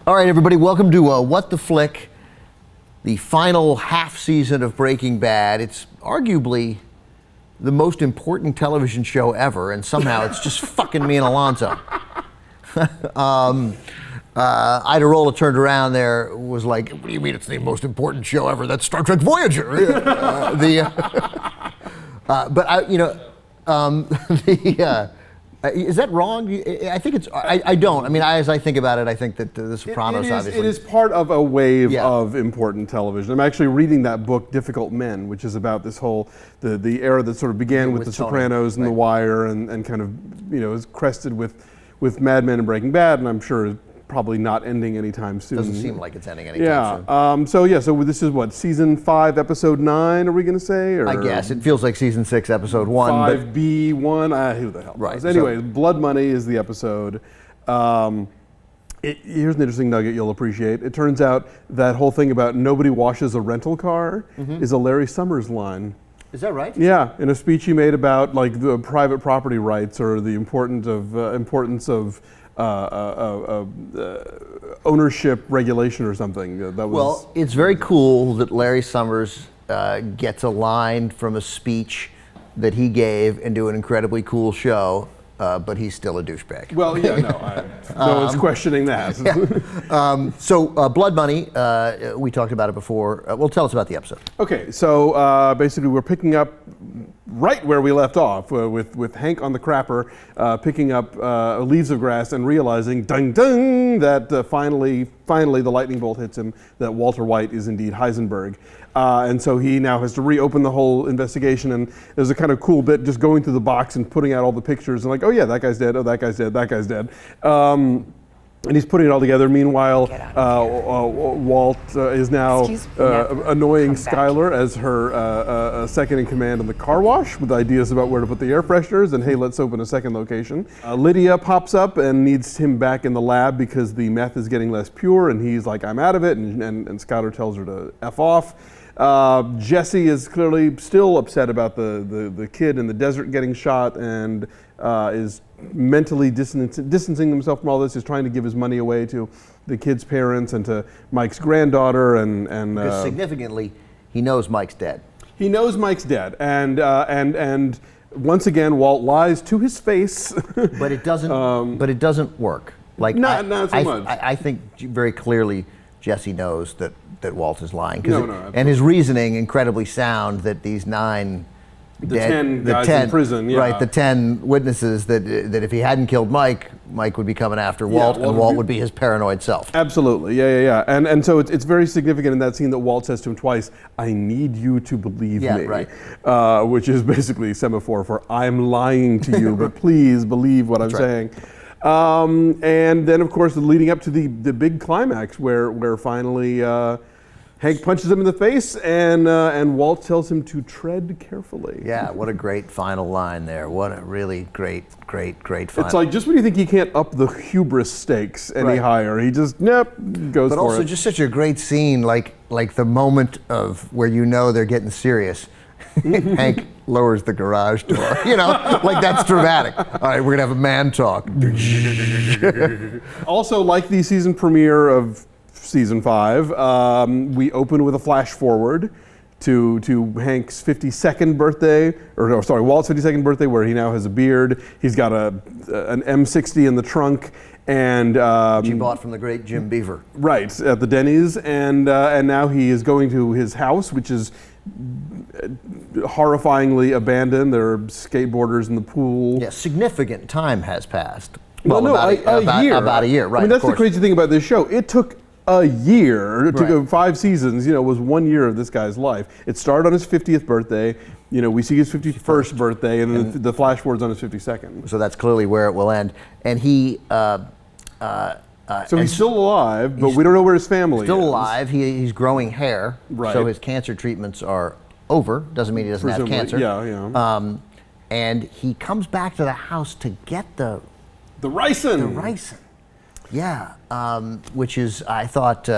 All right, everybody, welcome to What the Flick, the final half season of Breaking Bad. It's arguably the most important television show ever, and somehow it's just fucking me and Alonso. Ida Rolla turned around there, was like, what do you mean it's the most important show ever? That's Star Trek Voyager. Is that wrong? I think it's, I don't. I mean, as I think about it, I think that The Sopranos obviously. It is part of a wave of important television. I'm actually reading that book, Difficult Men, which is about this whole, the era that sort of began with The Sopranos and The Wire and kind of, is crested with Mad Men and Breaking Bad, and I'm sure probably not ending anytime soon. Doesn't seem like it's ending anytime soon. So this is what, season 5, episode 9, are we going to say? Or I guess. It feels like season 6, episode 1. 5B1, who the hell knows? Anyway, Blood Money is the episode. Here's an interesting nugget you'll appreciate. It turns out that whole thing about nobody washes a rental car is a Larry Summers line. Is that right? Yeah, in a speech he made about like the private property rights or the importance of ownership regulation or something. Well, it's very cool that Larry Summers gets a line from a speech that he gave into an incredibly cool show, but he's still a douchebag. Well, yeah, no one's questioning that. Blood Money, we talked about it before. Well, tell us about the episode. Okay, so basically we're picking up right where we left off with Hank on the crapper, picking up leaves of grass and realizing, ding ding, that finally the lightning bolt hits him, that Walter White is indeed Heisenberg. And so he now has to reopen the whole investigation, and there's a kind of cool bit just going through the box and putting out all the pictures and like, oh yeah, that guy's dead, oh that guy's dead, that guy's dead. And he's putting it all together. Meanwhile, Walt is now annoying Skyler as her second in command in the car wash with ideas about where to put the air fresheners and hey, let's open a second location. Lydia pops up and needs him back in the lab because the meth is getting less pure and he's like, I'm out of it, and Skyler tells her to F off. Jesse is clearly still upset about the kid in the desert getting shot and is mentally distancing himself from all this, is trying to give his money away to the kid's parents and to Mike's granddaughter and because significantly, he knows Mike's dead. He knows Mike's dead, and once again, Walt lies to his face. But it doesn't. But it doesn't work. Like not so much. I think very clearly Jesse knows that Walt is lying. And his reasoning incredibly sound that these 9 the 10 guys in prison, right? The 10 witnesses that if he hadn't killed Mike would be coming after Walt, and Walt would be his paranoid self. Absolutely, yeah. And so it's very significant in that scene that Walt says to him twice, "I need you to believe me," right. Which is basically semaphore for I'm lying to you, but please believe what I'm saying. And then, of course, leading up to the big climax where finally Hank punches him in the face, and Walt tells him to tread carefully. Yeah, what a great final line there. What a really great final. It's like, just when you think he can't up the hubris stakes any higher, he just, goes for it. But also just such a great scene, like the moment of where they're getting serious. Hank lowers the garage door, like that's dramatic. All right, we're gonna have a man talk. Also, like the season premiere of season 5, we open with a flash forward to Hank's 52nd birthday, Walt's 52nd birthday, where he now has a beard. He's got an M60 in the trunk, and he bought from the great Jim Beaver. Right, at the Denny's, and now he is going to his house, which is horrifyingly abandoned. There are skateboarders in the pool. Yeah, significant time has passed. About a year. About a year, right? I mean, that's the crazy thing about this show. It took a year to go 5 seasons. Was 1 year of this guy's life. It started on his 50th birthday. We see his 51st birthday, and the flash forward's on his 52nd. So that's clearly where it will end. And he. So he's still alive, but we don't know where his family is. Still alive. He's growing hair. Right. So his cancer treatments are over. Doesn't mean he doesn't have cancer. Yeah. And he comes back to the house to get the ricin. The ricin. Yeah. Which is, I thought,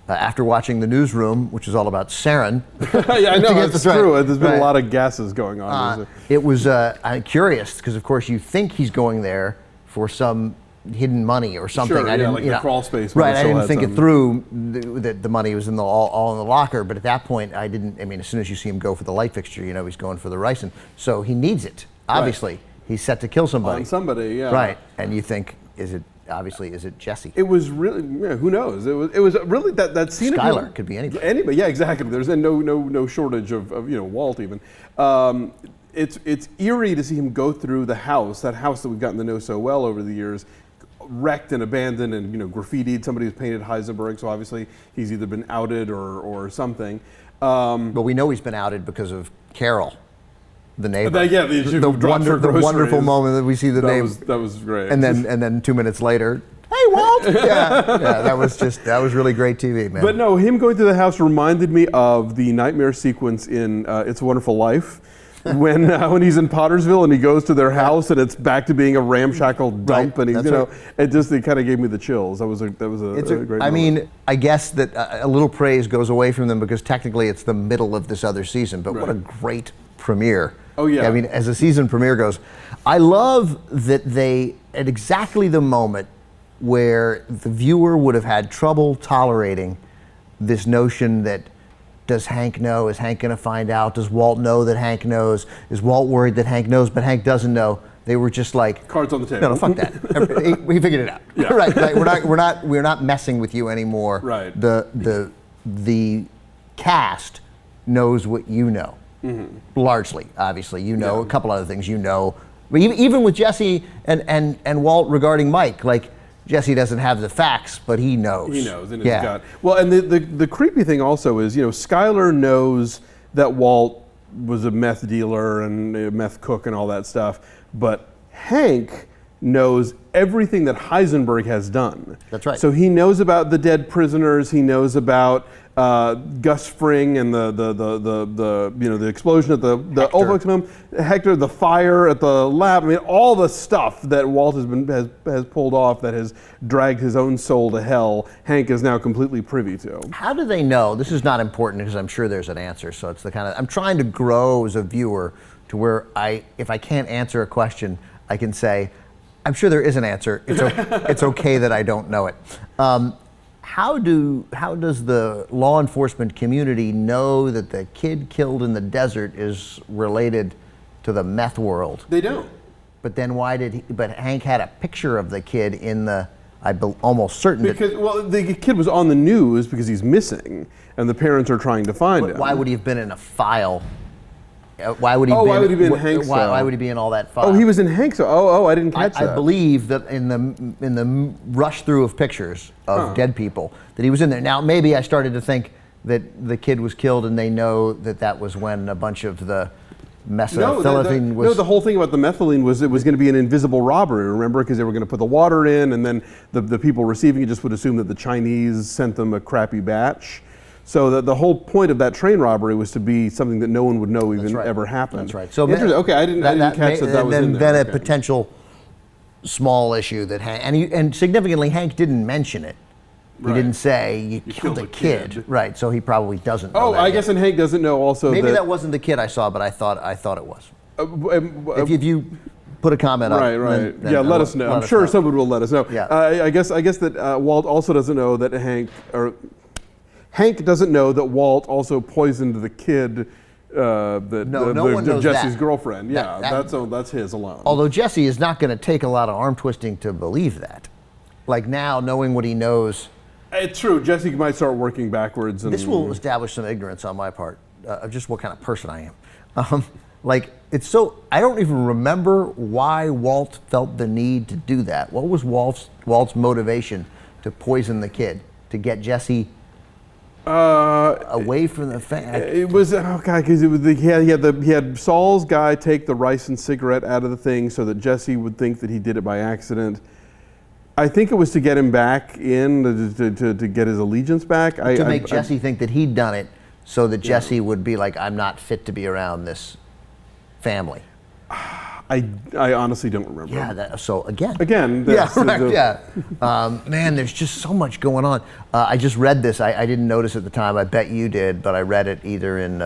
after watching The Newsroom, which is all about sarin. Yeah, I know, that's true. There's been a lot of gases going on. It was, I'm curious, because of course you think he's going there for some hidden money or something. Sure, I didn't, like you the know, crawl space where right, they I still didn't had think it some. through that the money was all in the locker. But at that point, I didn't. I mean, as soon as you see him go for the light fixture, you know he's going for the ricin. So he needs it. Obviously, he's set to kill somebody. On somebody, yeah. Right, and you think, is it Jesse? It was really, who knows? It was really that scene. Skyler could be anybody. Anybody, yeah, exactly. There's no shortage of Walt even. It's eerie to see him go through that house that we've gotten to know so well over the years, wrecked and abandoned and graffitied. Somebody who's painted Heisenberg, so obviously he's either been outed or something. But we know he's been outed because of Carol, the neighbor. The wonderful moment that we see the neighbor. That was great. And then 2 minutes later, hey Walt. yeah, that was really great TV, man. But no, him going through the house reminded me of the nightmare sequence in It's a Wonderful Life. when he's in Pottersville and he goes to their house and it's back to being a ramshackle dump, and he's it kind of gave me the chills. That was a great moment. I mean, I guess that a little praise goes away from them because technically it's the middle of this other season, but what a great premiere. Oh yeah. I mean, as a season premiere goes, I love that they, at exactly the moment where the viewer would have had trouble tolerating this notion that, does Hank know? Is Hank going to find out? Does Walt know that Hank knows? Is Walt worried that Hank knows but Hank doesn't know? They were just like, cards on the table. No, fuck that. We figured it out. Yeah. Right. We're not messing with you anymore. Right. The cast knows what you know. Mm-hmm. Largely, obviously, a couple other things But even with Jesse and Walt regarding Mike, like, Jesse doesn't have the facts, but he knows. He knows in his gut. Well, and the creepy thing also is, Skyler knows that Walt was a meth dealer and a meth cook and all that stuff, but Hank knows everything that Heisenberg has done. That's right. So he knows about the dead prisoners. He knows about Gus Fring and the explosion at the Volkswagen, Hector, the fire at the lab. I mean, all the stuff that Walt has pulled off that has dragged his own soul to hell. Hank is now completely privy to. How do they know? This is not important because I'm sure there's an answer. So it's the kind of, I'm trying to grow as a viewer to where if I can't answer a question, I can say, I'm sure there is an answer. It's okay that I don't know it. How does the law enforcement community know that the kid killed in the desert is related to the meth world? They don't. But then but Hank had a picture of the kid in the, almost certain because the kid was on the news because he's missing and the parents are trying to find him. Why would he have been in a file? Why would he be in Hank's? Why would he be in all that file? Oh, he was in Hank's. I didn't catch that. I believe that in the rush through of pictures of dead people that he was in there. Now maybe I started to think that the kid was killed and they know that was when a bunch of the methylene was. No, the whole thing about the methylene was it was going to be an invisible robbery. Remember, because they were going to put the water in, and then the people receiving it just would assume that the Chinese sent them a crappy batch. So the whole point of that train robbery was to be something that no one would know ever happened. That's right. So okay, I didn't catch that was in there. Then a potential small issue that and significantly Hank didn't mention it. He didn't say you killed a kid. Right. So he probably doesn't know. I guess, and Hank doesn't know also. Maybe that wasn't the kid I saw, but I thought it was. If you put a comment up. Right. Then let us know. I'm sure someone will let us know. Yeah. I guess that Walt also doesn't know that Hank doesn't know that Walt also poisoned the kid, Jesse's girlfriend. That's his alone. Although Jesse is not going to take a lot of arm twisting to believe that. Like now, knowing what he knows. It's true. Jesse might start working backwards. This will establish some ignorance on my part of just what kind of person I am. I don't even remember why Walt felt the need to do that. What was Walt's motivation to poison the kid? To get Jesse away from the family? It was because he had Saul's guy take the rice and cigarette out of the thing so that Jesse would think that he did it by accident. I think it was to get him back in to get his allegiance back. To make Jesse think that he'd done it, so that Jesse would be like, I'm not fit to be around this family. I honestly don't remember. Yeah. So again. Man, there's just so much going on. I just read this. I didn't notice at the time. I bet you did, but I read it either in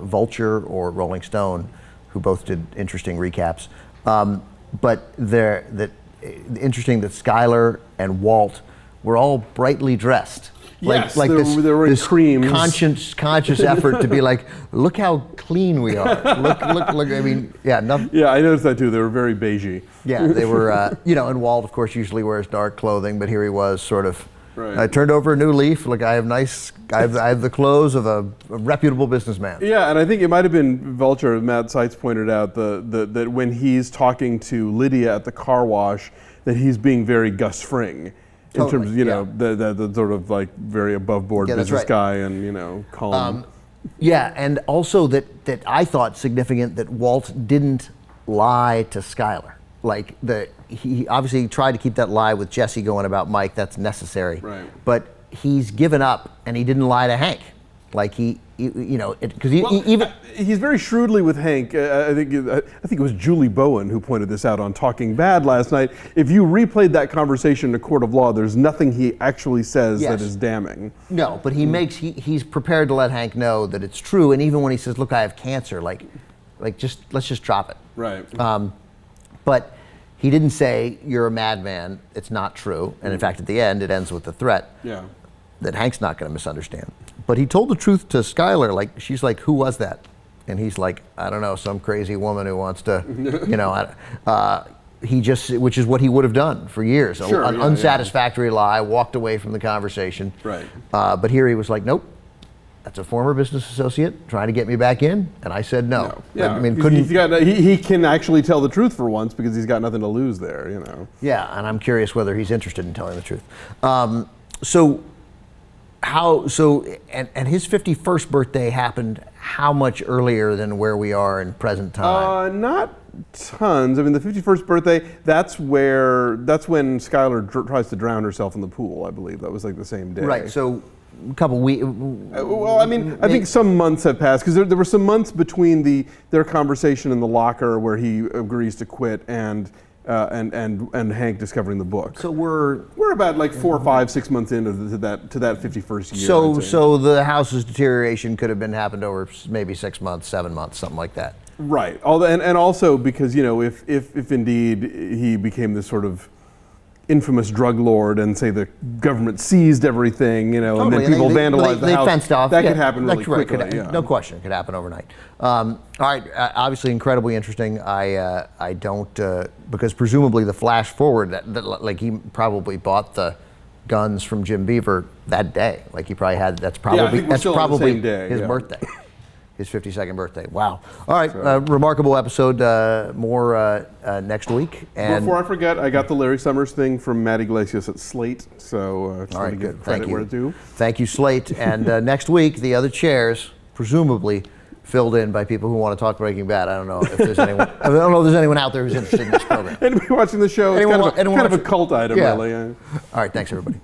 Vulture or Rolling Stone, who both did interesting recaps. But that interesting that Skyler and Walt were all brightly dressed. Yes, they were wearing creams. Conscious effort to be like, look how clean we are. Look. I mean, yeah, nothing. Yeah, I noticed that too. They were very beigey. Yeah, they were. And Walt, of course, usually wears dark clothing, but here he was, sort of. Right. I turned over a new leaf. Look, I have the clothes of a reputable businessman. Yeah, and I think it might have been Vulture. Matt Seitz pointed out that when he's talking to Lydia at the car wash, that he's being very Gus Fring. In terms of, the sort of like very above board business guy and, calm. And also that I thought significant that Walt didn't lie to Skyler. Like he obviously tried to keep that lie with Jesse going about Mike. That's necessary. Right. But he's given up and he didn't lie to Hank. Like he's very shrewdly with Hank. I think it was Julie Bowen who pointed this out on Talking Bad last night. If you replayed that conversation in a court of law, there's nothing he actually says that is damning. No, but he's prepared to let Hank know that it's true. And even when he says, "Look, I have cancer," let's just drop it. Right. But he didn't say, "You're a madman. It's not true." And in fact, at the end, it ends with the threat. Yeah. That Hank's not going to misunderstand. But he told the truth to Skyler. Like, she's like, "Who was that?" And he's like, "I don't know, some crazy woman who wants to, which is what he would have done for years. Sure, An unsatisfactory lie, walked away from the conversation. Right. But here he was like, "Nope, that's a former business associate trying to get me back in," and I said no. Yeah, I mean, he can actually tell the truth for once because he's got nothing to lose there, Yeah, and I'm curious whether he's interested in telling the truth. And his 51st birthday happened how much earlier than where we are in present time? Not tons. I mean, the 51st birthday, that's when Skyler tries to drown herself in the pool, I believe. That was like the same day. Right, so a couple weeks. Well, I mean, I think some months have passed because there were some months between their conversation in the locker where he agrees to quit and Hank discovering the book. So we're about like 4, 5, 6 months into that 51st year. So the house's deterioration could have happened over maybe 6 months, 7 months, something like that. Right. And also because if indeed he became this sort of infamous drug lord and say the government seized everything, and then people vandalized the house. They fenced off. That could happen really quickly. No question, it could happen overnight. All right, obviously incredibly interesting. I don't because presumably the flash forward like he probably bought the guns from Jim Beaver that day. Like he probably had. That's probably his birthday. His 52nd birthday. Wow. All right, remarkable episode. More next week. And before I forget, I got the Larry Summers thing from Matt Iglesias at Slate. So just want to give credit where it's due. Thank you, Slate. And next week, the other chairs, presumably filled in by people who want to talk Breaking Bad. I don't know if there's anyone. I don't know if there's anyone out there who's interested in this program. Anybody watching the show? It's kind of a cult item, really. All right. Thanks, everybody.